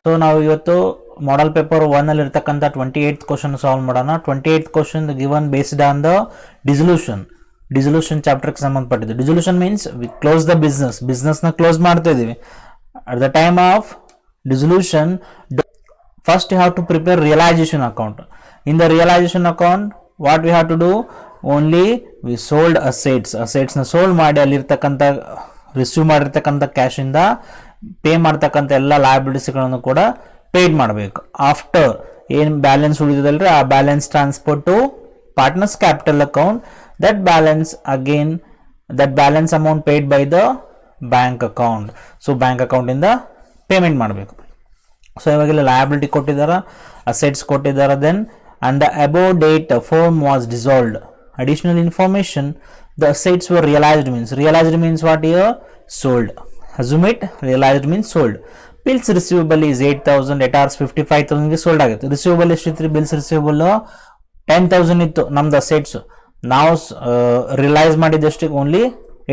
So ನಾವು ಇವತ್ತು ಮಾಡಲ್ paper 1 ಅಲ್ಲಿ ಇರತಕ್ಕಂಥ 28th ಕ್ವಶನ್ ಸಾಲ್ವ್ ಮಾಡೋಣ. 28th question given based on the dissolution ಚಾಪ್ಟರ್ಗೆ ಸಂಬಂಧಪಟ್ಟಿದ್ದು. Dissolution means we close the ಬಿಸ್ನೆಸ್ನ ಕ್ಲೋಸ್ ಮಾಡ್ತಾ ಇದೀವಿ. At the time of dissolution first you have to prepare realization account. In the realization account what we have to do, only we sold ಅಸೆಟ್ಸ್ನ sold ಮಾಡಿ ಅಲ್ಲಿರ್ತಕ್ಕಂಥ receive ಮಾಡಿರ್ತಕ್ಕಂಥ ಕ್ಯಾಶಿಂದ pay ಮಾಡ್ತಕ್ಕಂಥ ಎಲ್ಲ ಲಯಬಿಲಿಟೀಸ್ಗಳನ್ನು ಕೂಡ ಪೇಡ್ ಮಾಡಬೇಕು. ಆಫ್ಟರ್ ಏನು ಬ್ಯಾಲೆನ್ಸ್ ಉಳಿದಿದಲ್ರಿ ಆ balance transfer to partners capital account. That balance amount paid by the bank account. So bank ಅಕೌಂಟಿಂದ ಪೇಮೆಂಟ್ ಮಾಡಬೇಕು. ಸೊ ಇವಾಗೆಲ್ಲ ಲಯಬಿಲಿಟಿ ಕೊಟ್ಟಿದ್ದಾರೆ, ಅಸೆಟ್ಸ್ ಕೊಟ್ಟಿದ್ದಾರೆ. Then and the above date firm was dissolved. Additional information, the assets were realized means what here? Sold. Assume it, realized means sold. Bills receivable is 8,000, debtors 55,000 ಗೆ sold ಆಗುತ್ತೆ. Receivable ಎಷ್ಟಿತ್ತು? Bills receivable 10,000 ಇತ್ತು ನಮ್ದು assets. ನಾವು realise ಮಾಡಿದಷ್ಟು only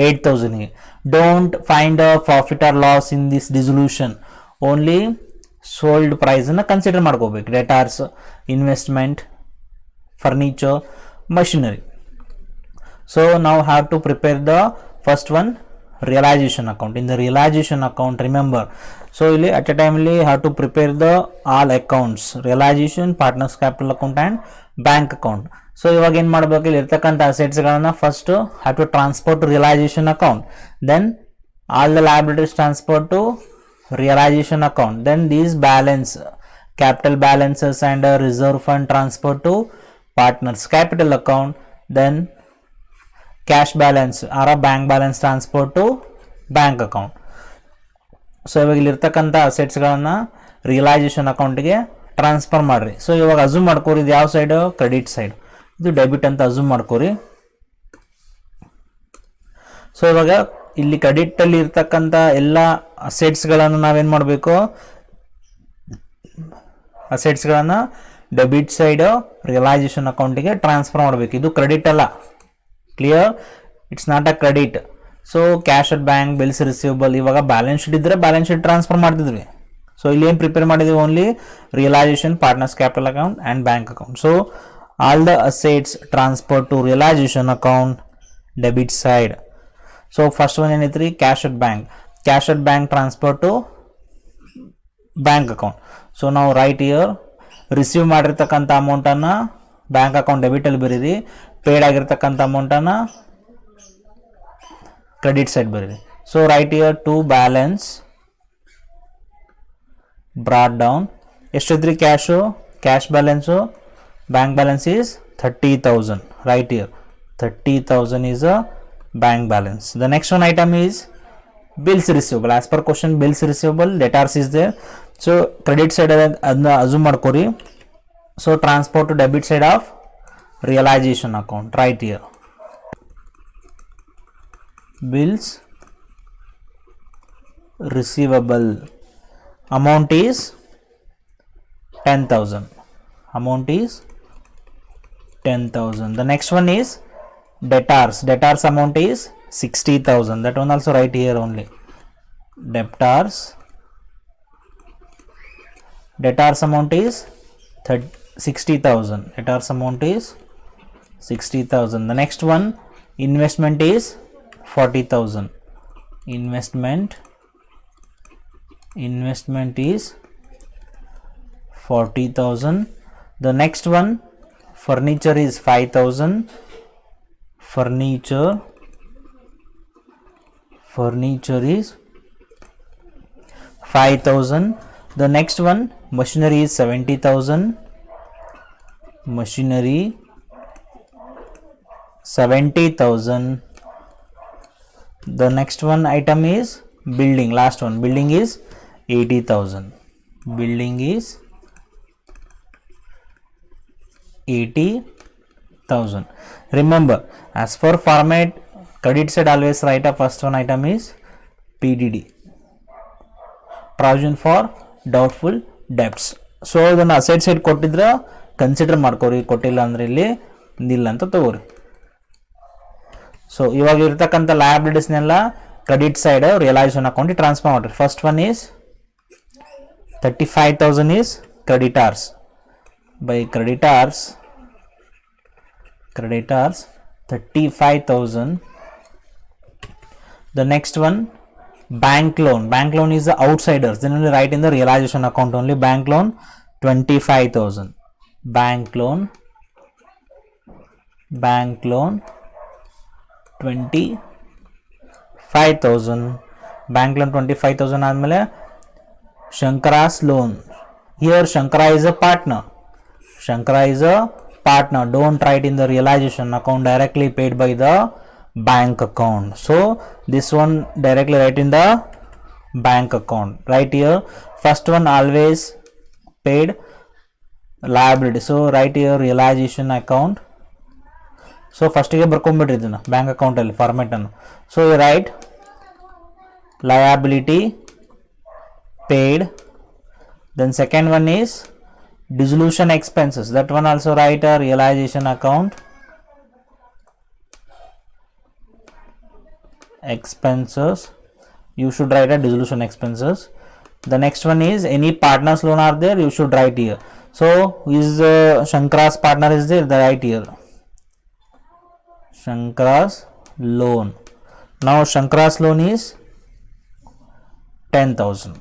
8,000 ಗೆ. Don't find a profit or loss in this dissolution. Only sold price ಅನ್ನ consider ಮಾಡ್ಕೋಬೇಕು. Debtors, investment, furniture, machinery. So now have to prepare the first one, realization account. In the realization account, remember, so at a time have to prepare the all accounts, realization, partners capital account and bank account. So ಇವಾಗ ಏನು ಮಾಡಬೇಕು, ಇಲ್ಲಿ ಇರ್ತಕ್ಕಂಥ ಅಸೆಟ್ಸ್ಗಳನ್ನು first have to transfer to realisation account. Then all the liabilities transfer to realization account. Then these balance, capital balances and reserve fund transfer to partners capital account. Then cash balance or a bank balance transfer to bank account. So ಇವಾಗ ಇಲ್ಲಿರ್ತಕ್ಕಂಥ ಅಸೆಟ್ಸ್ಗಳನ್ನು realisation ಅಕೌಂಟ್ಗೆ transfer ಮಾಡಿರಿ. So ಇವಾಗ assume ಮಾಡ್ಕೋರಿ ಇದು ಯಾವ side? Credit side. ಇದು debit ಅಂತ assume ಮಾಡ್ಕೋರಿ. ಸೊ ಇವಾಗ ಇಲ್ಲಿ ಕ್ರೆಡಿಟಲ್ಲಿ ಇರ್ತಕ್ಕಂಥ ಎಲ್ಲ ಅಸೆಟ್ಸ್ಗಳನ್ನು ನಾವೇನು ಮಾಡಬೇಕು? ಅಸೆಟ್ಸ್ಗಳನ್ನು ಡೆಬಿಟ್ ಸೈಡ್ ರಿಯಲೈಸೇಷನ್ ಅಕೌಂಟಿಗೆ ಟ್ರಾನ್ಸ್ಫರ್ ಮಾಡಬೇಕು. ಇದು ಕ್ರೆಡಿಟ್ ಅಲ್ಲ, clear? It's not a credit. So cash at bank, bills receivable. ಇವಾಗ ಬ್ಯಾಲೆನ್ಸ್ ಶೀಟ್ ಇದ್ದರೆ ಬ್ಯಾಲೆನ್ಸ್ ಶೀಟ್ ಟ್ರಾನ್ಸ್ಫರ್ ಮಾಡ್ತಿದ್ವಿ. ಸೊ ಇಲ್ಲಿ ಏನು ಪ್ರಿಪೇರ್ ಮಾಡಿದ್ವಿ? Only realisation, partners capital account and bank account. So all the assets transfer to realisation account, debit side. So first one ಏನೈತ್ರಿ? Cash at bank. Cash at bank transfer to bank account. So ನಾವು right here receive ಮಾಡಿರ್ತಕ್ಕಂಥ ಅಮೌಂಟನ್ನು bank account ಡೆಬಿಟಲ್ಲಿ ಬರೀರಿ, paid ಆಗಿರ್ತಕ್ಕಂಥ ಅಮೌಂಟನ್ನು credit side ಬರೀರಿ. So right here to balance brought down. ಎಷ್ಟಿದ್ರಿ cash? Cash balance, bank balance is 30,000. Right here 30,000 is a bank balance. The next one item is bills receivable. As per question bills receivable, debtors is there. So credit side ಅದನ್ನ assume ಮಾಡ್ಕೋರಿ. So transfer to debit side of realization account. Right here bills receivable amount is 10,000. Amount is 10,000. The next one is debtors. Debtors amount is 60,000. That one also write here only. Debtors amount is 60,000. Debtors amount is 60,000. The next one, investment is 40,000. Investment is 40,000. The next one, furniture is 5,000. Furniture is 5,000. The next one, machinery is 70,000. Machinery 70,000. The next one item is building. Last one, building is 80,000. Building is 80,000. Remember, as per format, credit side always write a first one item is PDD, provision for doubtful debts. So ಅದನ್ನು asset side ಕೊಟ್ಟಿದ್ರೆ consider ಮಾಡ್ಕೋರಿ, ಕೊಟ್ಟಿಲ್ಲ ಅಂದ್ರೆ ಇಲ್ಲಿ ನಿಲ್ಲ ಅಂತ ತಗೋರಿ. So ಇವಾಗ ಇರ್ತಕ್ಕಂಥ ಲಯಬಿಲಿಟೀಸ್ನೆಲ್ಲ credit side realization account transfer ಮಾಡ್ರಿ. First one is 35,000 is creditors. By creditors 35,000. The next one, bank loan. Bank loan is the outsiders, then only write in the realization account only. Bank loan 25,000. Bank loan 25,000. Bank loan 25,000 ಆದಮೇಲೆ Shankara's loan. Here Shankara is a partner. Don't write in the realization account, directly paid by the bank account. So this one directly write in the bank account. Right here, first one always paid liability. So write here realization account. So first ಗೆ ಬರ್ಕೊಂಡ್ಬಿಡ್ರಿ ಇದನ್ನ bank account ಅಲ್ಲಿ format ಅನ್ನು. So you write liability paid. Then second one is dissolution expenses. That one also write a realization account. Expenses, you should write a dissolution expenses. The next one is any partners loan are there, you should write here. So is Shankara's partner is there, the write here Shankara's loan. Now Shankara's loan is 10,000.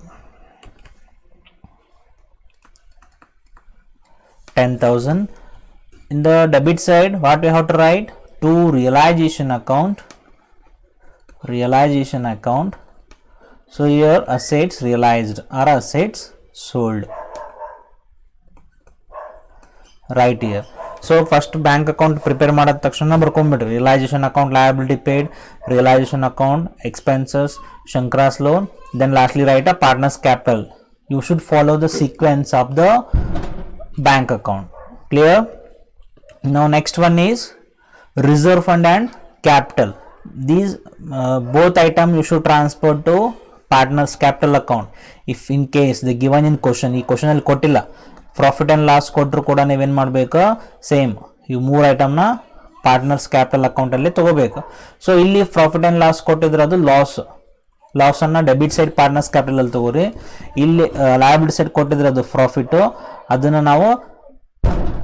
10,000. In the debit side, what we have to write? To realization account. So here assets realized or assets sold. Right here. So first bank account prepare ಮಾಡಿದ ತಕ್ಷಣ ಬರ್ಕೊಂಡ್ಬಿಡ್ರಿ realization account, liability paid, realization account, expenses, Shankara's loan, then lastly write a partner's capital. You should follow the sequence of the bank account. Clear? Now next one is reserve fund and capital. These both items you should transfer to partner's capital account. If in case they given in question, ಈ question ಅಲ್ಲಿ ಕೊಟ್ಟಿಲ್ಲ, profit and loss ಕೊಟ್ಟರು ಕೂಡ ನೀವೇನು ಮಾಡಬೇಕು, same ಈ ಮೂರು ಐಟಮ್ನ partners capital account ಅಲ್ಲಿ ತಗೋಬೇಕು. ಸೊ ಇಲ್ಲಿ ಪ್ರಾಫಿಟ್ ಅಂಡ್ ಲಾಸ್ ಕೊಟ್ಟಿದ್ರೆ ಅದು ಲಾಸ್ ಅನ್ನ ಡೆಬಿಟ್ ಸೈಡ್ ಪಾರ್ಟ್ನರ್ಸ್ ಕ್ಯಾಪಿಟಲ್ ಅಲ್ಲಿ ತಗೋರಿ. ಇಲ್ಲಿ ಲಯಬಿಲಿಟಿ ಸೈಡ್ ಕೊಟ್ಟಿದ್ರೆ ಅದು ಪ್ರಾಫಿಟ್, ಅದನ್ನ ನಾವು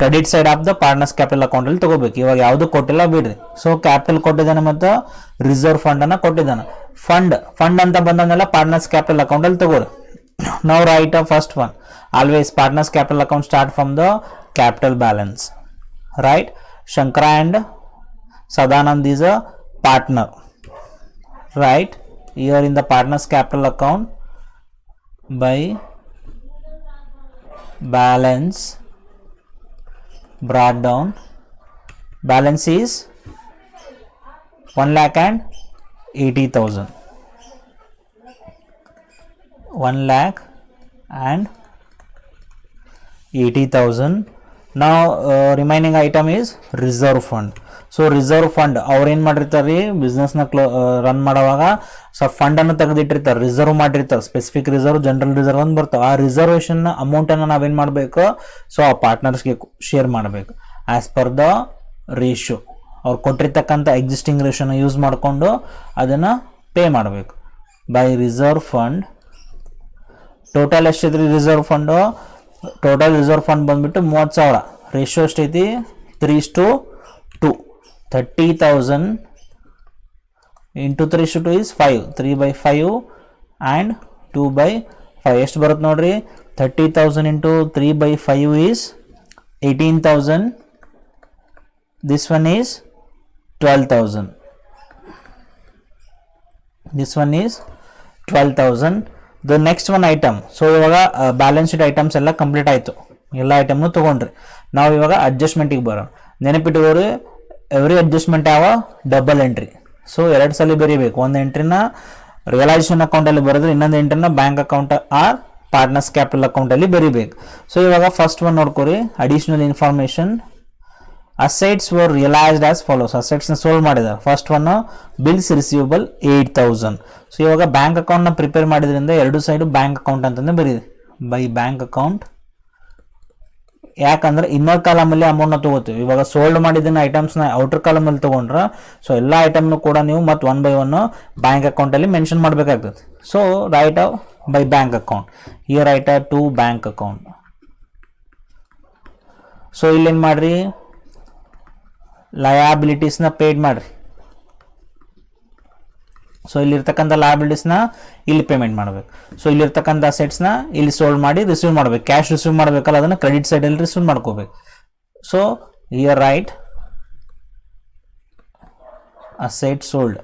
credit side of the partners capital account ಅಲ್ಲಿ ತಗೋಬೇಕು. ಇವಾಗ ಯಾವುದು ಕೊಟ್ಟಿಲ್ಲ ಬಿಡ್ರಿ. ಸೊ ಕ್ಯಾಪಿಟಲ್ ಕೊಟ್ಟಿದ್ದಾನೆ ಮತ್ತು ರಿಸರ್ವ್ ಫಂಡ್ ಅನ್ನ ಕೊಟ್ಟಿದ್ದಾನೆ. ಫಂಡ್ ಅಂತ ಬಂದಂಗೆಲ್ಲ ಪಾರ್ಟ್ನರ್ಸ್ ಕ್ಯಾಪಿಟಲ್ ಅಕೌಂಟ್ ಅಲ್ಲಿ ತಗೋರಿ. Now write a first one. Always partners capital account start from the capital balance. Right? Shankara and Sadanand is a partner. Right? Here in the partners capital account by balance brought down. Balance is 1,80,000. 1,80,000. Now remaining item is reserve fund. So reserve fund ಅವ್ರು ಏನು ಮಾಡಿರ್ತಾರೆ, ಬಿಸ್ನೆಸ್ನ run ಮಾಡುವಾಗ so ಫಂಡನ್ನು ತೆಗೆದಿಟ್ಟಿರ್ತಾರೆ, reserve ಮಾಡಿರ್ತಾರೆ. Specific reserve, general reserve ಅಂತ ಬರ್ತಾವೆ. ಆ reservation ಅಮೌಂಟನ್ನು ನಾವೇನು ಮಾಡಬೇಕು, ಸೊ ಆ ಪಾರ್ಟ್ನರ್ಸ್ಗೆ ಶೇರ್ ಮಾಡಬೇಕು ಆ್ಯಸ್ ಪರ್ ದ ರೇಷಿಯೋ. ಅವ್ರು ಕೊಟ್ಟಿರ್ತಕ್ಕಂಥ ಎಕ್ಸಿಸ್ಟಿಂಗ್ ರೇಷಿಯೋನ ಯೂಸ್ ಮಾಡಿಕೊಂಡು ಅದನ್ನು ಪೇ ಮಾಡಬೇಕು. ಬೈ ರಿಸರ್ವ್ ಫಂಡ್ ಟೋಟಲ್ ಎಷ್ಟೈತ್ರಿ reserve fund? Total reserve fund ಬಂದ್ಬಿಟ್ಟು 30,000. ರೇಷಿಯೋ ಎಷ್ಟೈತಿ? 3:2. 30,000 into 3:2 is 5. 3/5 and 2/5 ಎಷ್ಟು ಬರುತ್ತೆ ನೋಡ್ರಿ? 30,000 into 3/5 is 18,000. This one is 12,000. This one is 12,000. The next one item. So ಇವಾಗ ಬ್ಯಾಲೆನ್ಸ್ ಶೀಟ್ ಐಟಮ್ಸ್ ಎಲ್ಲ ಕಂಪ್ಲೀಟ್ ಆಯಿತು, ಎಲ್ಲ ಐಟಮ್ನು ತೊಗೊಂಡ್ರಿ. ನಾವು ಇವಾಗ ಅಡ್ಜಸ್ಟ್ಮೆಂಟಿಗೆ ಬರೋಣ. ನೆನಪಿಟ್ಟುಕೋರಿ, ಎವ್ರಿ ಅಡ್ಜಸ್ಟ್ಮೆಂಟ್ ಯಾವ ಡಬಲ್ ಎಂಟ್ರಿ. ಸೊ 2 ಸಲ ಬರೀಬೇಕು. ಒಂದು ಎಂಟ್ರಿನ ರಿಯಲೈಸೇಷನ್ ಅಕೌಂಟಲ್ಲಿ ಬರೆದ್ರೆ ಇನ್ನೊಂದು ಎಂಟ್ರಿನ bank account or partners capital ಅಕೌಂಟಲ್ಲಿ ಬರೀಬೇಕು. ಸೊ ಇವಾಗ ಫಸ್ಟ್ ಒನ್ ನೋಡ್ಕೊರಿ, additional information. Assets were realized as follows. ಅಸೆಟ್ಸ್ನ ಸೋಲ್ವ್ ಮಾಡಿದ್ದಾರೆ. First one bills receivable 8,000. So ಇವಾಗ ಬ್ಯಾಂಕ್ ಅಕೌಂಟ್ನ ಪ್ರಿಪೇರ್ ಮಾಡಿದ್ರಿಂದ ಎರಡು ಸೈಡು ಬ್ಯಾಂಕ್ ಅಕೌಂಟ್ ಅಂತಂದ್ರೆ ಬರೀರಿ ಬೈ ಬ್ಯಾಂಕ್ ಅಕೌಂಟ್. ಯಾಕಂದ್ರೆ ಇನ್ನರ್ ಕಾಲಮಲ್ಲಿ ಅಮೌಂಟ್ನ ತೊಗೋತೀವಿ. ಇವಾಗ ಸೋಲ್ಡ್ ಮಾಡಿದ್ದನ್ನ ಐಟಮ್ಸ್ನ ಔಟರ್ ಕಾಲಮಲ್ಲಿ ತೊಗೊಂಡ್ರೆ ಸೊ ಎಲ್ಲ ಐಟಮ್ನು ಕೂಡ ನೀವು ಮತ್ತು 1 by 1 ಬ್ಯಾಂಕ್ ಅಕೌಂಟಲ್ಲಿ ಮೆನ್ಷನ್ ಮಾಡಬೇಕಾಗ್ತದೆ. So right by bank account. Here write to bank account. So ಇಲ್ಲೇನು ಮಾಡ್ರಿ, ಲಯಾಬಿಲಿಟೀಸ್ನ ಪೇಡ್ ಮಾಡ್ರಿ. ಸೊ ಇಲ್ಲಿರ್ತಕ್ಕಂಥ ಲಯಾಬಿಲಿಟೀಸ್ನ ಇಲ್ಲಿ ಪೇಮೆಂಟ್ ಮಾಡಬೇಕು. ಸೊ ಇಲ್ಲಿರ್ತಕ್ಕಂಥ ಅಸೆಟ್ಸ್ನ ಇಲ್ಲಿ ಸೋಲ್ಡ್ ಮಾಡಿ ರಿಸೀವ್ ಮಾಡಬೇಕು. ಕ್ಯಾಶ್ ರಿಸೀವ್ ಮಾಡಬೇಕಲ್ಲ, ಅದನ್ನು ಕ್ರೆಡಿಟ್ ಸೈಡಲ್ಲಿ ರಿಸೀವ್ ಮಾಡ್ಕೋಬೇಕು. So here right asset sold.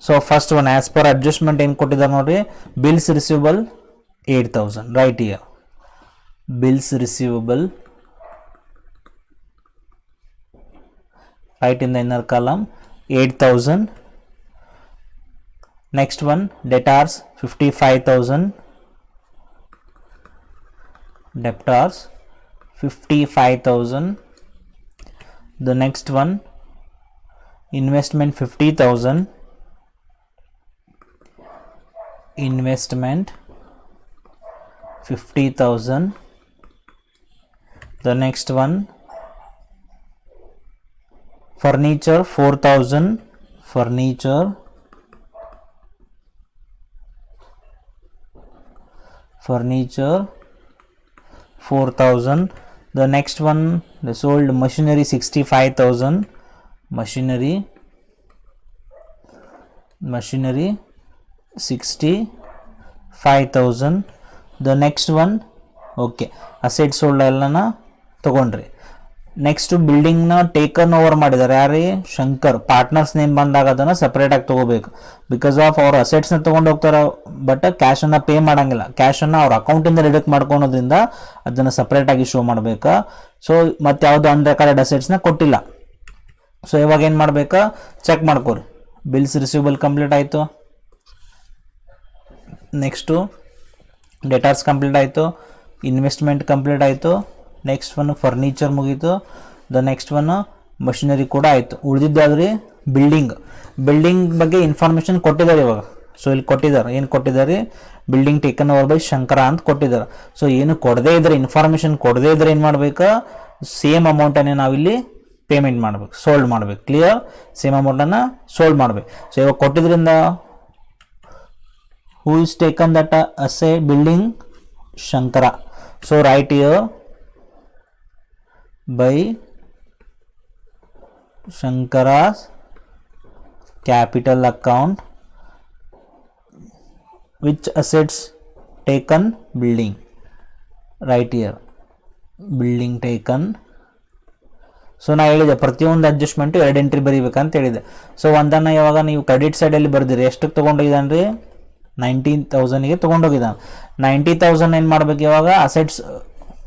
So first one as per adjustment ಏನು ಕೊಟ್ಟಿದ್ದಾರೆ ನೋಡ್ರಿ, bills receivable 8,000. Right here bills receivable, right in the inner column 8,000. Next one debtors 55,000, debtors 55,000. The next one investment 50,000, investment 50,000. The next one furniture 4,000, furniture 4,000. The next one they sold machinery 65,000, machinery 65,000. The next one okay asset sold ಎಲ್ಲನ ತಗೊಂಡ್ರಿ. Next ಬಿಲ್ಡಿಂಗ್ನ taken over ಮಾಡಿದ್ದಾರೆ ಯಾರೇ, Shankar. Partners name ಬಂದಾಗ ಅದನ್ನು ಸಪ್ರೇಟಾಗಿ ತೊಗೋಬೇಕು. Because of ಅವ್ರ ಅಸೆಟ್ಸ್ನ ತೊಗೊಂಡು ಹೋಗ್ತಾರೆ, ಬಟ್ ಕ್ಯಾಶನ್ನು ಪೇ ಮಾಡೋಂಗಿಲ್ಲ. ಕ್ಯಾಶನ್ನು ಅವ್ರ ಅಕೌಂಟಿಂದ ಡಿಡಕ್ಟ್ ಮಾಡ್ಕೊಳೋದ್ರಿಂದ ಅದನ್ನು ಸಪ್ರೇಟಾಗಿ ಶೋ ಮಾಡಬೇಕಾ. ಸೊ ಮತ್ತು ಯಾವುದು ಅನ್ರೆಕಾರ್ಡೆಡ್ ಅಸೆಟ್ಸ್ನ ಕೊಟ್ಟಿಲ್ಲ. ಸೊ ಇವಾಗ ಏನು ಮಾಡಬೇಕಾ, ಚೆಕ್ ಮಾಡ್ಕೊರಿ. ಬಿಲ್ಸ್ ರಿಸೀವಬಲ್ ಕಂಪ್ಲೀಟ್ ಆಯಿತು. ನೆಕ್ಸ್ಟು ಡೆಟಾರ್ಸ್ ಕಂಪ್ಲೀಟ್ ಆಯಿತು, ಇನ್ವೆಸ್ಟ್ಮೆಂಟ್ ಕಂಪ್ಲೀಟ್ ಆಯಿತು. ನೆಕ್ಸ್ಟ್ ಒನ್ ಫರ್ನಿಚರ್ ಮುಗೀತು. ದ ನೆಕ್ಸ್ಟ್ ಒನ್ ಮಷಿನರಿ ಕೂಡ ಆಯಿತು. ಉಳಿದಿದ್ದಾದ್ರಿ ಬಿಲ್ಡಿಂಗ್ ಬಗ್ಗೆ ಇನ್ಫಾರ್ಮೇಷನ್ ಕೊಟ್ಟಿದ್ದಾರೆ ಇವಾಗ. ಸೊ ಇಲ್ಲಿ ಕೊಟ್ಟಿದ್ದಾರೆ, ಏನು ಕೊಟ್ಟಿದ್ದಾರೆ, building taken over by Shankara ಅಂತ ಕೊಟ್ಟಿದ್ದಾರೆ. ಸೊ ಏನು ಕೊಡದೇ ಇದ್ರೆ, ಇನ್ಫಾರ್ಮೇಷನ್ ಕೊಡದೇ ಇದ್ರೆ ಏನು ಮಾಡಬೇಕಾ, ಸೇಮ್ ಅಮೌಂಟನ್ನೇ ನಾವಿಲ್ಲಿ ಪೇಮೆಂಟ್ ಮಾಡಬೇಕು, ಸೋಲ್ಡ್ ಮಾಡಬೇಕು. ಕ್ಲಿಯರ್, ಸೇಮ್ ಅಮೌಂಟನ್ನು ಸೋಲ್ಡ್ ಮಾಡಬೇಕು. ಸೊ ಇವಾಗ ಕೊಟ್ಟಿದ್ರಿಂದ who is taken that asset building, Shankara. So write here by Shankara's capital account which assets taken, building. Right here building taken. So ನಾ ಹೇಳಿದೆ ಪ್ರತಿಯೊಂದು ಅಡ್ಜಸ್ಟ್ಮೆಂಟು 2 ಎಂಟ್ರಿ ಬರೀಬೇಕಂತ ಹೇಳಿದೆ. So ಒಂದನ್ನು ಇವಾಗ ನೀವು ಕ್ರೆಡಿಟ್ ಸೈಡಲ್ಲಿ ಬರ್ದಿರಿ. ಎಷ್ಟಕ್ಕೆ ತೊಗೊಂಡೋಗಿದ್ದಾನೆ ರೀ, 19,000ಗೆ ತೊಗೊಂಡೋಗಿದ್ದಾನೆ. 90,000 ಏನು ಮಾಡ್ಬೇಕು, ಇವಾಗ ಅಸೆಟ್ಸ್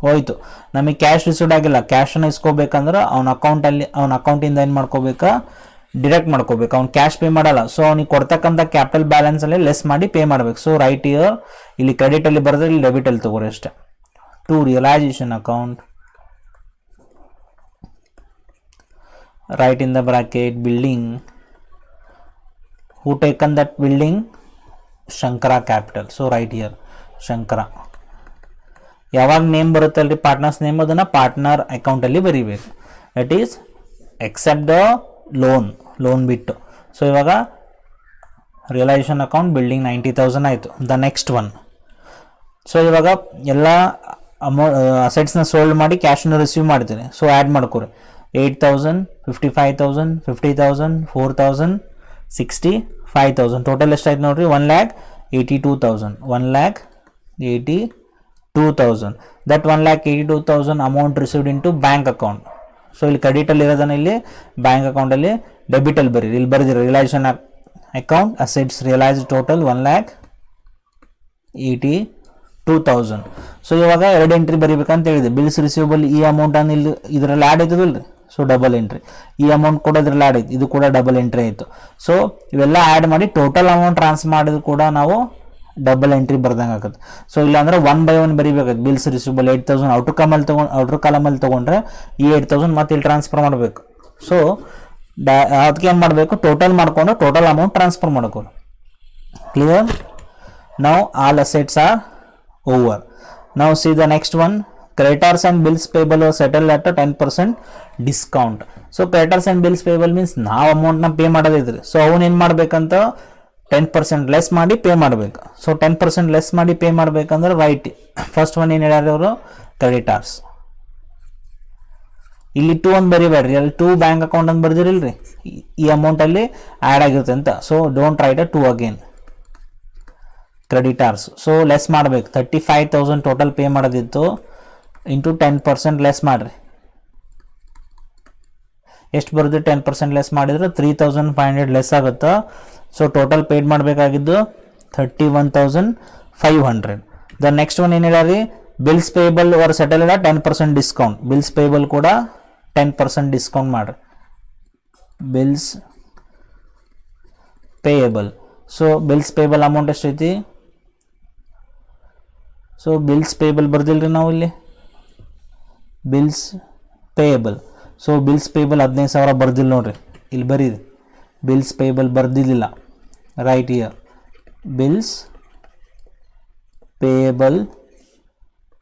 ಹೋಯ್ತು, ನಮಗೆ ಕ್ಯಾಶ್ ರಿಸೀವ್ಡ್ ಆಗಿಲ್ಲ. ಕ್ಯಾಶನ್ನು ಇಸ್ಕೋಬೇಕಂದ್ರೆ ಅವನ ಅಕೌಂಟಿಂದ ಏನು ಮಾಡ್ಕೋಬೇಕಾ, ಡಿಡಕ್ಟ್ ಮಾಡ್ಕೋಬೇಕು. ಅವ್ನು ಕ್ಯಾಶ್ ಪೇ ಮಾಡಲ್ಲ. ಸೊ ಅವ್ನಿಗೆ ಕೊಡ್ತಕ್ಕಂಥ ಕ್ಯಾಪಿಟಲ್ ಬ್ಯಾಲೆನ್ಸಲ್ಲಿ ಲೆಸ್ ಮಾಡಿ ಪೇ ಮಾಡಬೇಕು. ಸೊ ರೈಟ್ ಇಯರ್ ಇಲ್ಲಿ ಕ್ರೆಡಿಟಲ್ಲಿ ಬರೆದ್ರೆ ಇಲ್ಲಿ ಡೆಬಿಟಲ್ಲಿ ತೊಗೊರಿ ಅಷ್ಟೇ. To realisation account, write in the bracket building. who taken that building, Shankara Capital. So right here Shankara. ಯಾವಾಗ ನೇಮ್ ಬರುತ್ತಲ್ರಿ ಪಾರ್ಟ್ನರ್ಸ್ ನೇಮ್, ಅದನ್ನು ಪಾರ್ಟ್ನರ್ ಅಕೌಂಟಲ್ಲಿ ಬರೀಬೇಕು. That is except the loan ಬಿಟ್ಟು. ಸೊ ಇವಾಗ ರಿಯಲೈಸೇಷನ್ ಅಕೌಂಟ್ ಬಿಲ್ಡಿಂಗ್ 90,000 ಆಯಿತು. The next one, so ಇವಾಗ ಎಲ್ಲ ಅಸೆಟ್ಸ್ನ ಸೋಲ್ಡ್ ಮಾಡಿ ಕ್ಯಾಶನ್ನು ರಿಸೀವ್ ಮಾಡ್ತೀನಿ. ಸೊ ಆ್ಯಡ್ ಮಾಡ್ಕೊರಿ 8,000, 55,000, 50,000, 4,000, 65,000. ಟೋಟಲ್ ಎಷ್ಟಾಯ್ತು ನೋಡ್ರಿ, 1,82,000. 1,82,000. That 1,82,000 amount received in to bank account. So ಇಲ್ಲಿ ಕ್ರೆಡಿಟಲ್ಲಿ ಇರೋದನ್ನ ಇಲ್ಲಿ ಬ್ಯಾಂಕ್ ಅಕೌಂಟಲ್ಲಿ ಡೆಬಿಟಲ್ಲಿ ಬರೀರಿ. ಇಲ್ಲಿ ಬರೆದಿರಿ realization account assets realize total 1,82,000. So ಇವಾಗ 2 ಎಂಟ್ರಿ ಬರೀಬೇಕಂತ ಹೇಳಿದೆ. ಬಿಲ್ಸ್ ರಿಸೀವಬಲ್ ಈ ಅಮೌಂಟನ್ನು ಇಲ್ಲಿ ಇದರಲ್ಲಿ ಆ್ಯಡ್ ಆಯ್ತದಿಲ್ಲ ರೀ. So double entry. ಈ ಅಮೌಂಟ್ ಕೂಡ ಇದ್ರಲ್ಲಿ ಆ್ಯಡ್ ಆಯ್ತು, ಇದು ಕೂಡ ಡಬಲ್ ಎಂಟ್ರಿ ಆಯಿತು. ಸೊ ಇವೆಲ್ಲ ಆ್ಯಡ್ ಮಾಡಿ ಟೋಟಲ್ ಅಮೌಂಟ್ ಟ್ರಾನ್ಸ್ಫರ್ ಮಾಡಿದ್ರು ಕೂಡ ನಾವು ಡಬಲ್ ಎಂಟ್ರಿ ಬರ್ದಂಗೆ ಆಗುತ್ತೆ. ಸೊ ಇಲ್ಲಾಂದ್ರೆ 1 by 1 ಬರೀಬೇಕಾಗುತ್ತೆ. ಬಿಲ್ಸ್ ರಿಸೀವಬಲ್ 8,000 ಔಟರ್ ಕಾಲಮಲ್ಲಿ ತೊಗೊಂಡ್ರೆ ಈ 8,000 ಮತ್ತೆ ಇಲ್ಲಿ ಟ್ರಾನ್ಸ್ಫರ್ ಮಾಡಬೇಕು. ಸೊ ಅದಕ್ಕೆ ಏನು ಮಾಡಬೇಕು, ಟೋಟಲ್ ಮಾಡಿಕೊಂಡು ಟೋಟಲ್ ಅಮೌಂಟ್ ಟ್ರಾನ್ಸ್ಫರ್ ಮಾಡ್ಕೊಂಡು. Clear. Now all assets are over. Now see the next one, creditors and bills payable are settled at a 10% discount. So creditors and bills payable means ನಾವು ಅಮೌಂಟ್ನ pay ಮಾಡೋದಿದ್ರಿ. So ಅವನು ಏನು ಮಾಡಬೇಕಂತ 10% less ಮಾಡಿ pay ಮಾಡಬೇಕು. So 10% less ಮಾಡಿ pay ಮಾಡಬೇಕಂದ್ರೆ right first one ಏನು ಹೇಳ್ಯಾರ ಅವರು ಕ್ರೆಡಿಟಾರ್ಸ್. ಇಲ್ಲಿ 2 ಅಂತ ಬರೀಬೇಡ್ರಿ, ಅಲ್ಲಿ 2 ಬ್ಯಾಂಕ್ ಅಕೌಂಟ್ ಅಂತ ಬರ್ದಿರಿಲ್ರಿ, ಈ ಅಮೌಂಟಲ್ಲಿ ಆ್ಯಡ್ ಆಗಿರುತ್ತೆ ಅಂತ. So don't write a 2 again. Creditors so less ಮಾಡಬೇಕು. 35,000 ಟೋಟಲ್ ಪೇ ಮಾಡೋದಿತ್ತು ಇಂಟು 10% ಲೆಸ್ ಮಾಡಿರಿ. ಎಷ್ಟು ಬರುತ್ತೆ 10% ಲೆಸ್ ಮಾಡಿದ್ರೆ 3,500 ಲೆಸ್ ಆಗುತ್ತೆ. ಸೊ ಟೋಟಲ್ ಪೇಡ್ ಮಾಡಬೇಕಾಗಿದ್ದು 31,500. ದ ನೆಕ್ಸ್ಟ್ ಒನ್ ಏನು ಹೇಳಿ ಬಿಲ್ಸ್ ಪೇಬಲ್ ಅವರ್ ಸೆಟಲ್ ಇಲ್ಲ 10% ಡಿಸ್ಕೌಂಟ್. ಬಿಲ್ಸ್ ಪೇಬಲ್ ಕೂಡ 10% ಡಿಸ್ಕೌಂಟ್ ಮಾಡಿರಿ. Bills payable. So bills payable amount ಎಷ್ಟೈತಿ? ಸೊ ಬಿಲ್ಸ್ ಪೇಬಲ್ ಬರ್ದಿಲ್ರಿ ನಾವು ಇಲ್ಲಿ, bills payable. So bills payable 15,000 ಬರ್ದಿಲ್ಲ ನೋಡ್ರಿ, ಇಲ್ಲಿ ಬರೀರಿ ಬಿಲ್ಸ್ ಪೇಬಲ್ ಬರ್ದಿಲ್ಲ. Right here bills payable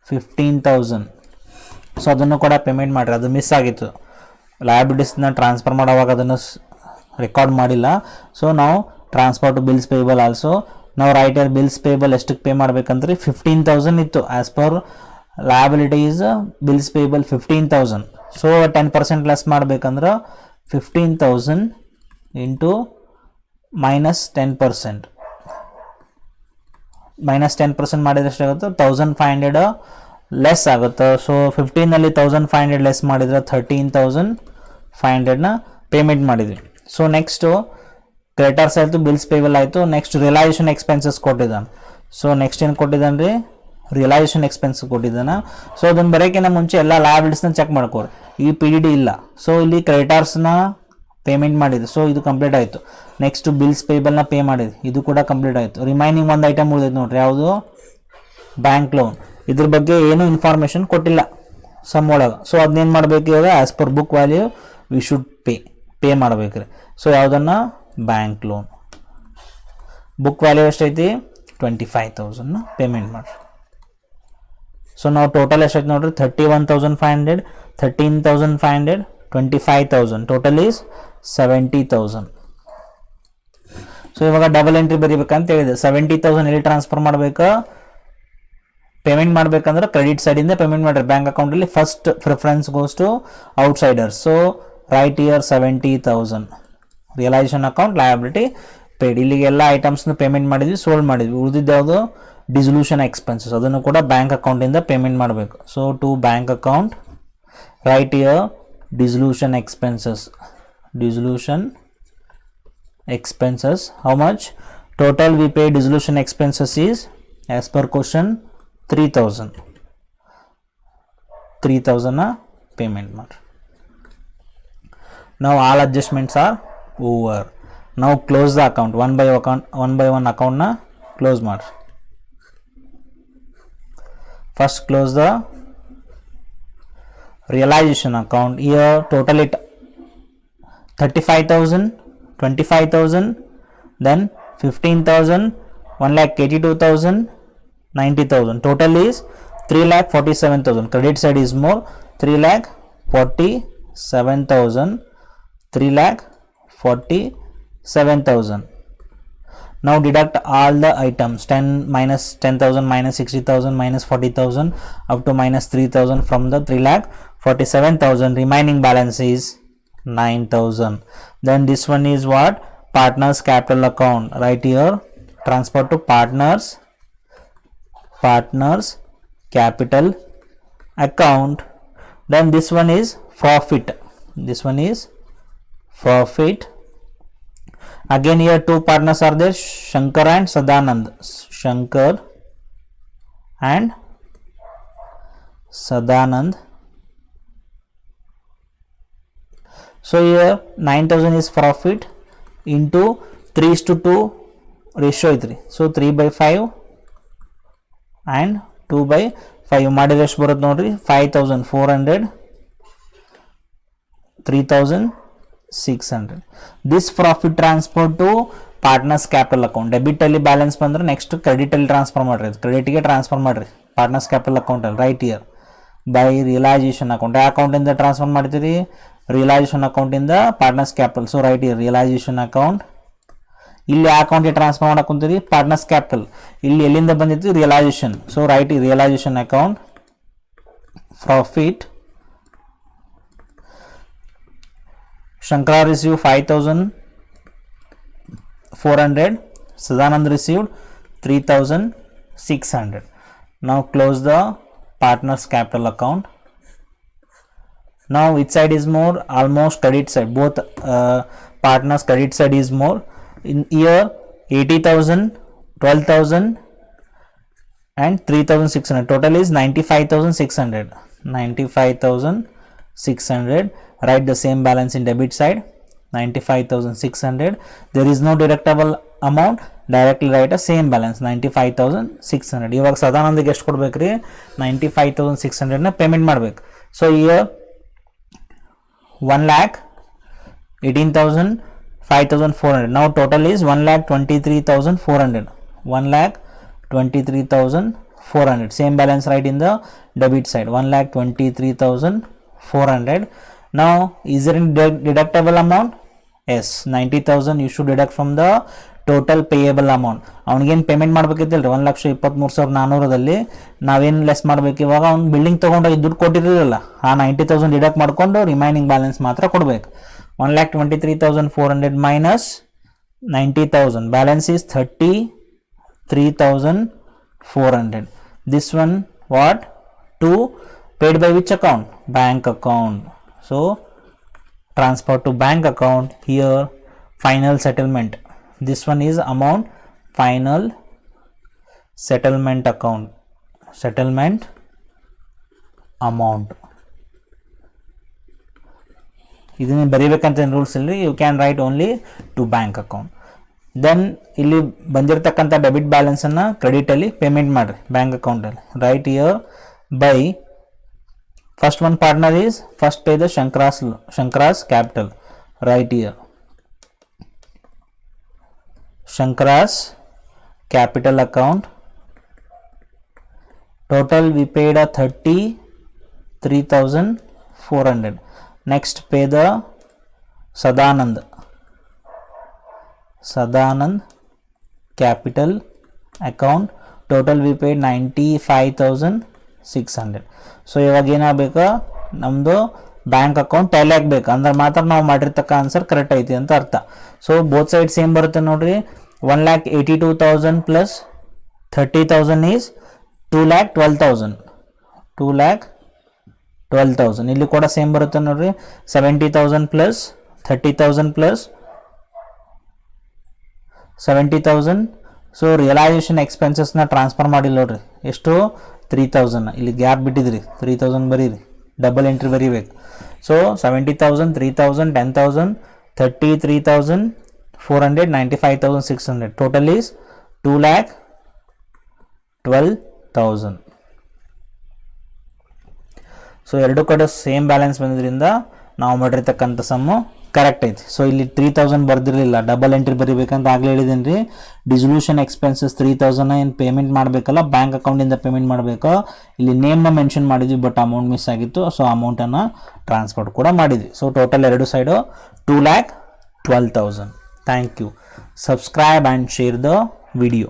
15,000. So ಅದನ್ನು ಕೂಡ ಪೇಮೆಂಟ್ ಮಾಡಿರಿ, ಅದು ಮಿಸ್ ಆಗಿತ್ತು. ಲಯಬಿಲಿಟೀಸ್ನ ಟ್ರಾನ್ಸ್ಫರ್ ಮಾಡೋವಾಗ ಅದನ್ನು ರೆಕಾರ್ಡ್ ಮಾಡಿಲ್ಲ. ಸೊ ನಾವು transfer to bills payable also. ನಾವು ರೈಟ್ ಇಯರ್ ಬಿಲ್ಸ್ ಪೇಯಬಲ್ ಎಷ್ಟಕ್ಕೆ ಪೇ ಮಾಡ್ಬೇಕಂದ್ರೆ 15,000 ಇತ್ತು. As per liabilities bills payable 15,000. So 10% less ಮಾಡ್ಬೇಕಂದ್ರೆ 15,000 ಇಂಟು -10%. -10% ಮಾಡಿದ್ರೆ ಎಷ್ಟಾಗುತ್ತೆ 1,500 ಲೆಸ್ ಆಗುತ್ತೆ. ಸೊ 15ನಲ್ಲಿ 1,500 ಲೆಸ್ ಮಾಡಿದರೆ 13,500ನ ಪೇಮೆಂಟ್ ಮಾಡಿದ್ವಿ. ಸೊ ನೆಕ್ಸ್ಟು ಕ್ರೆಡಿಟರ್ಸ್ ಆಯಿತು, ಬಿಲ್ಸ್ ಪೇಬಲ್ ಆಯಿತು. ನೆಕ್ಸ್ಟ್ ರಿಯಲೈಸೇಷನ್ ಎಕ್ಸ್ಪೆನ್ಸಸ್ ಕೊಟ್ಟಿದ್ದಾನೆ. ಸೊ ನೆಕ್ಸ್ಟ್ ಏನು ಕೊಟ್ಟಿದ್ದಾನೆ ರೀ ರಿಯಲೈಸೇಷನ್ ಎಕ್ಸ್ಪೆನ್ಸ್ ಕೊಟ್ಟಿದ್ದಾನೆ. ಸೊ ಅದನ್ನು ಬರೋಕ್ಕಿಂತ ಮುಂಚೆ ಎಲ್ಲ ಲಯಬಿಲಿಟೀಸ್ನ ಚೆಕ್ ಮಾಡ್ಕೋರಿ. ಈ PDD ಇಲ್ಲ. ಸೊ ಇಲ್ಲಿ ಕ್ರೆಡಿಟರ್ಸ್ನ ಪೇಮೆಂಟ್ ಮಾಡಿದೆ, ಸೊ ಇದು ಕಂಪ್ಲೀಟ್ ಆಯಿತು. ನೆಕ್ಸ್ಟ್ ಬಿಲ್ಸ್ ಪೇಬಲ್ನ ಪೇ ಮಾಡಿದೆ, ಇದು ಕೂಡ ಕಂಪ್ಲೀಟ್ ಆಯಿತು. ರಿಮೈನಿಂಗ್ ಒಂದು ಐಟಮ್ ಉಳಿದೈತೆ ನೋಡ್ರಿ, ಯಾವುದು ಬ್ಯಾಂಕ್ ಲೋನ್. ಇದ್ರ ಬಗ್ಗೆ ಏನೂ ಇನ್ಫಾರ್ಮೇಷನ್ ಕೊಟ್ಟಿಲ್ಲ ಸಮ್ ಒಳಗೆ. ಸೊ ಅದನ್ನೇನು ಮಾಡಬೇಕು ಇವಾಗ as per book value we should pay ಮಾಡಬೇಕ್ರಿ. ಸೊ ಯಾವುದನ್ನು ಬ್ಯಾಂಕ್ ಲೋನ್ ಬುಕ್ ವ್ಯಾಲ್ಯೂ ಎಷ್ಟೈತಿ 25,000ನ ಪೇಮೆಂಟ್ ಮಾಡಿರಿ. ಸೊ ನಾವು ಟೋಟಲ್ ಎಷ್ಟೈತೆ ನೋಡ್ರಿ 31,500, 13,500, 25,000. Total is 70,000. ಸೊ ಇವಾಗ ಡಬಲ್ ಎಂಟ್ರಿ ಬರೀಬೇಕಂತ ಹೇಳಿದೆ. 70,000 ಎಲ್ಲಿ ಟ್ರಾನ್ಸ್ಫರ್ ಮಾಡಬೇಕು? ಪೇಮೆಂಟ್ ಮಾಡಬೇಕಂದ್ರೆ ಕ್ರೆಡಿಟ್ ಸೈಡಿಂದ ಪೇಮೆಂಟ್ ಮಾಡಿರಿ ಬ್ಯಾಂಕ್ ಅಕೌಂಟಲ್ಲಿ. First preference goes to outsiders. So right here 70,000 realisation account liability paid. ಇಲ್ಲಿಗೆ ಎಲ್ಲ ಐಟಮ್ಸ್ನ ಪೇಮೆಂಟ್ ಮಾಡಿದ್ವಿ, ಸೋಲ್ಡ್ ಮಾಡಿದ್ವಿ. ಉಳಿದಿದ್ದು ಯಾವುದು ಡಿಸಲ್ಯೂಷನ್ ಎಕ್ಸ್ಪೆನ್ಸಸ್, ಅದನ್ನು ಕೂಡ ಬ್ಯಾಂಕ್ ಅಕೌಂಟಿಂದ ಪೇಮೆಂಟ್ ಮಾಡಬೇಕು. So to bank account right here dissolution expenses. Dissolution expenses. How much total we pay dissolution expenses is as per question 3,000. 3,000 payment ಮಾಡಿ. Now all adjustments are over. Now close the account one by one account na close ಮಾಡಿ. First close the realization account. Here total it 35,000, 25,000, then 15,000, 1,82,000, 90,000. Total is 3,47,000. Credit side is more, 3,47,000, 3,47,000. Now deduct all the items 10 minus 10,000 minus 60,000 minus 40,000 up to minus 3,000 from the 3,47,000. Remaining balance is 9,000. Then this one is what? Partners capital account. Right here transfer to partners capital account. Then this one is profit. This one is profit. Again here two partners are there, Shankar and Sadanand. Shankar and Sadanand. So here 9,000 is profit into 3:2 ratio 3. So 3/5 and 2/5 ಮಾಡಿದ್ರೆ ಎಷ್ಟು ಬರುತ್ತೆ ನೋಡ್ರಿ 5,400, 3,600. This profit transfer to partners capital account. Debit ಅಲ್ಲಿ balance ಬಂದ್ರೆ next credit ಅಲ್ಲಿ transfer ಮಾಡ್ರಿ, ಕ್ರೆಡಿಟ್ಗೆ transfer ಮಾಡ್ರಿ ಪಾರ್ಟ್ನರ್ಸ್ ಕ್ಯಾಪಿಟಲ್ ಅಕೌಂಟ್ ಅಲ್ಲಿ. Write here by realisation account. ಯಾವ ಅಕೌಂಟಿಂದ ಟ್ರಾನ್ಸ್ಫರ್ ಮಾಡ್ತೀರಿ? ರಿಯಲೈಸೇಷನ್ ಅಕೌಂಟಿಂದ partners capital. So right here realisation account. ಇಲ್ಲಿ ಆ ಅಕೌಂಟ್ಗೆ ಟ್ರಾನ್ಸ್ಫರ್ ಮಾಡಕ್ಕೆ ಕುಂತೀರಿ ಪಾರ್ಟ್ನರ್ಸ್ ಕ್ಯಾಪಿಟಲ್. ಇಲ್ಲಿ ಎಲ್ಲಿಂದ ಬಂದಿತ್ತು realisation. So write realisation account profit. Shankara received 5,400. Sadanand received 3,600. Now close the partners capital account. Now which side is more? Almost credit side. Both partners credit side is more. In here 80,000, 12,000 and 3,600. Total is 95,600. 95,600. Write the same balance in debit side. 95,600. There is no deductible amount. Directly write a same balance 95,600. ಇವಾಗ ಸದಾನಂದಿಗೆ ಎಷ್ಟು ಕೊಡ್ಬೇಕ್ರಿ? 95,600 ನ payment ಮಾಡ್ಬೇಕು. So here 1,18,000, 5,400. Now total is 1,23,400. 1,23,400. Same balance right in the debit side. 1,23,400. Now is there any deductible amount? Yes, 90,000 you should deduct from the total payable amount. ಅವನಿಗೇನು payment ಮಾಡ್ಬೇಕಿತ್ತಲ್ರಿ 1,23,400ದಲ್ಲಿ ನಾವೇನು less ಮಾಡ್ಬೇಕು? ಇವಾಗ ಅವ್ನು ಬಿಲ್ಡಿಂಗ್ ತೊಗೊಂಡಾಗ ದುಡ್ಡು ಕೊಟ್ಟಿರಲಿಲ್ಲ, ಆ 90,000 deduct ಮಾಡಿಕೊಂಡು remaining balance ಮಾತ್ರ ಕೊಡಬೇಕು. 1,23,400 minus 90,000. Balance is 33,400. This one what? To paid by which account? Bank account. So transfer to bank account. Here final settlement. This one is amount final settlement account. Settlement amount. ಇದನ್ನ ಬರೀಬೇಕಂತ rules ಇಲ್ರಿ. You can write only to bank account. Then ಇಲ್ಲಿ ಬಂದಿರತಕ್ಕಂಥ debit ಬ್ಯಾಲೆನ್ಸನ್ನು ಕ್ರೆಡಿಟಲ್ಲಿ payment ಮಾಡಿರಿ bank ಅಕೌಂಟಲ್ಲಿ. Write here by first one partner is first pay the Shankara's capital. Right here Shankara's capital account. Total we paid a 33,400. Next pay the Sadanand capital account. Total we paid 95,600. So ಇವಾಗ ಏನಾಗಬೇಕು? ನಮ್ಮದು bank account Tally ಆಗಬೇಕು, ಅಂದ್ರೆ ಮಾತ್ರ ನಾವು ಮಾಡಿರ್ತಕ್ಕ answer correct ಐತಿ ಅಂತ ಅರ್ಥ. ಸೊ ಬೋತ್ ಸೈಡ್ ಸೇಮ್ ಬರುತ್ತೆ ನೋಡ್ರಿ. 1,82,000 ಪ್ಲಸ್ 30,000 ಈಸ್ 2,12,000. 2,12,000. ಇಲ್ಲಿ ಕೂಡ ಸೇಮ್ ಬರುತ್ತೆ ನೋಡ್ರಿ. 70,000 ಪ್ಲಸ್ 30,000 ಪ್ಲಸ್ 70,000. ಸೊ ರಿಯಲೈಸೇಷನ್ ಎಕ್ಸ್ಪೆನ್ಸಸ್ನ ಟ್ರಾನ್ಸ್ಫರ್ ಮಾಡಿಲ್ಲ ನೋಡ್ರಿ. ಎಷ್ಟು? 3,000. ಇಲ್ಲಿ ಗ್ಯಾಪ್ ಬಿಟ್ಟಿದ್ರಿ, 3,000 ಬರೀರಿ, ಡಬಲ್ ಎಂಟ್ರಿ ಬರೀಬೇಕು. ಸೊ 70,000, 3,000, 10,000, 33,400, 95,600. Total is 2,12,000. ಸೊ ಎರಡು ಕಡೆ ಸೇಮ್ ಬ್ಯಾಲೆನ್ಸ್ ಬಂದಿದ್ದರಿಂದ ನಾವು ಮಾಡಿರ್ತಕ್ಕಂಥ ಸಮ್ಮು ಕರೆಕ್ಟ್ ಐತಿ. ಸೊ ಇಲ್ಲಿ 3,000 ಬರ್ದಿರಲಿಲ್ಲ, ಡಬಲ್ ಎಂಟ್ರಿ ಬರೀಬೇಕಂತ ಆಗಲೇ ಹೇಳಿದ್ದೀನಿ ರೀ. ಡಿಸಲ್ಯೂಷನ್ ಎಕ್ಸ್ಪೆನ್ಸಸ್ 3,000 ಏನು ಪೇಮೆಂಟ್ ಮಾಡಬೇಕಲ್ಲ, ಬ್ಯಾಂಕ್ ಅಕೌಂಟಿಂದ ಪೇಮೆಂಟ್ ಮಾಡಬೇಕು. ಇಲ್ಲಿ ನೇಮ್ನ ಮೆನ್ಷನ್ ಮಾಡಿದ್ವಿ, ಬಟ್ ಅಮೌಂಟ್ ಮಿಸ್ ಆಗಿತ್ತು. ಸೊ ಅಮೌಂಟನ್ನು ಟ್ರಾನ್ಸ್ಫರ್ ಕೂಡ ಮಾಡಿದ್ವಿ. ಸೊ ಟೋಟಲ್ ಎರಡು side 2,12,000. Thank you. Subscribe and share the video.